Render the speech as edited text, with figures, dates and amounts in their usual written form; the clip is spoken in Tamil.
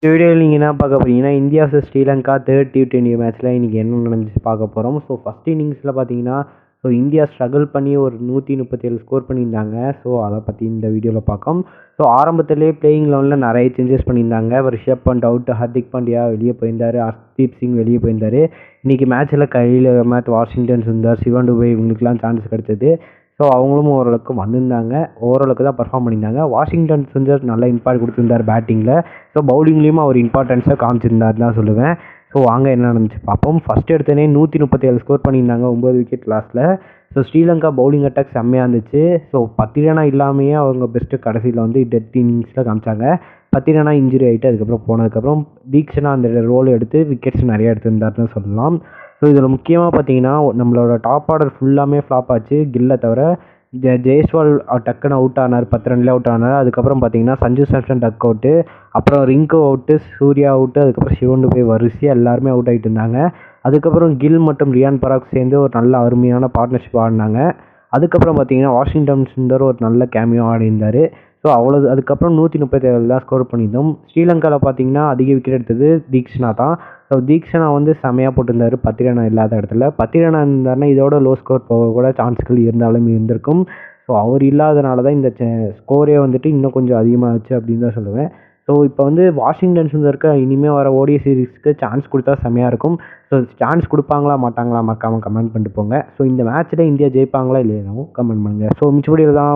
இந்த வீடியோவில் நீங்கள் என்ன பார்க்க போறீங்கன்னா, India vs Sri Lanka 3rd T20 மேட்ச்சில் இன்றைக்கி என்ன நடந்துச்சு பார்க்க போகிறோம். ஸோ ஃபஸ்ட் இன்னிங்ஸில் பார்த்தீங்கன்னா, இந்தியா ஸ்ட்ரகிள் பண்ணி ஒரு 137 ஸ்கோர் பண்ணியிருந்தாங்க. ஸோ அதை பற்றி இந்த வீடியோவில் பார்க்கோம். ஸோ ஆரம்பத்திலே பிளேயிங் லெவனில் நிறைய சேஞ்சஸ் பண்ணியிருந்தாங்க. ரிஷப் பண்ட் அவுட், ஹர்திக் பாண்டியா வெளியே போயிருந்தார், ஹர்தீப் சிங் வெளியே போயிருந்தார். இன்றைக்கி மேட்ச்சில் கையில் வாஷிங்டன் சுந்தர், சிவன் துபே இவங்களுக்குலாம் சான்ஸ் கிடைச்சது. ஸோ அவங்களும் ஓரளவுக்கு வந்திருந்தாங்க, ஓரளவுக்கு தான் பர்ஃபார்ம் பண்ணியிருந்தாங்க. வாஷிங்டன் சுந்தர் நல்ல இம்பாக்ட் கொடுத்துருந்தார் பேட்டிங்கில். ஸோ பவுலிங்லேயும் அவர் இம்பார்ட்டன்ஸாக காமிச்சிருந்தார் தான் சொல்லுவேன். ஸோ வாங்க என்ன நடந்துச்சு பார்ப்போம். ஃபஸ்ட் எடுத்தோடனே 137 ஸ்கோர் பண்ணியிருந்தாங்க 9 விக்கெட் லாஸில். ஸோ ஸ்ரீலங்கா பவுலிங் அட்டாக் செம்மையாக இருந்துச்சு. ஸோ 10 ரனா இல்லாமையே அவங்க பெஸ்ட்டு கடைசியில் வந்து டெத் இன்னிங்ஸில் காமிச்சாங்க. 10 ரனா இன்ஜுரி ஆகிட்டு அதுக்கப்புறம் போனதுக்கப்புறம் தீக்ஷனா அந்த ரோல் எடுத்து விக்கெட்ஸ் நிறையா எடுத்திருந்தாருன்னு சொல்லலாம். ஸோ இதில் முக்கியமாக பார்த்தீங்கன்னா நம்மளோட டாப் ஆர்டர் ஃபுல்லாமே ஃப்ளாப் ஆச்சு, கில்லை தவிர. ஜெய்ஸ்வால் டக்குன்னு அவுட் ஆனார், 10 ரன்லேயே அவுட் ஆனார். அதுக்கப்புறம் பார்த்தீங்கன்னா சஞ்சு சாம்சன் டக் அவுட்டு, அப்புறம் ரிங்கு அவுட்டு, சூர்யா அவுட்டு, அதுக்கப்புறம் சிவன் துபே வரிசையாக எல்லாருமே அவுட் ஆகிட்டு இருந்தாங்க. அதுக்கப்புறம் கில் மற்றும் ரியான் பராக் சேர்ந்து ஒரு நல்ல அருமையான பார்ட்னர்ஷிப் ஆடினாங்க. அதுக்கப்புறம் பார்த்தீங்கன்னா வாஷிங்டன் சுந்தர் ஒரு நல்ல கேமியோ ஆடிருந்தார். ஸோ அதுக்கப்புறம் 137 தான் ஸ்கோர் பண்ணியிருந்தோம். ஸ்ரீலங்காவில் பார்த்தீங்கன்னா அதிக விக்கெட் எடுத்தது தீக்ஷனா தான். ஸோ தீக்ஷனா வந்து செமையாக போட்டிருந்தார் 10 ரன் இல்லாத இடத்துல. 10 ரன் இருந்தாருன்னா இதோட லோ ஸ்கோர் போக கூட சான்ஸ்கள் இருந்தாலும் இருந்திருக்கும். ஸோ அவர் இல்லாதனால தான் இந்த ஸ்கோரே வந்துட்டு இன்னும் கொஞ்சம் அதிகமாகிடுச்சு அப்படின்னு தான் சொல்லுவேன். ஸோ இப்போ வந்து வாஷிங்டன் சுந்தருக்கு இனிமேல் வர ஓடிஐ சீரிஸ்க்கு சான்ஸ் கொடுத்தா செமையாக இருக்கும். ஸோ சான்ஸ் கொடுப்பாங்களா மாட்டாங்களா மறக்காமல் கமெண்ட் பண்ணிட்டு போங்க. ஸோ இந்த மேட்ச்சில் இந்தியா ஜெயிப்பாங்களா இல்லையாவும் கமெண்ட் பண்ணுங்கள். ஸோ மிச்சபடி தான்.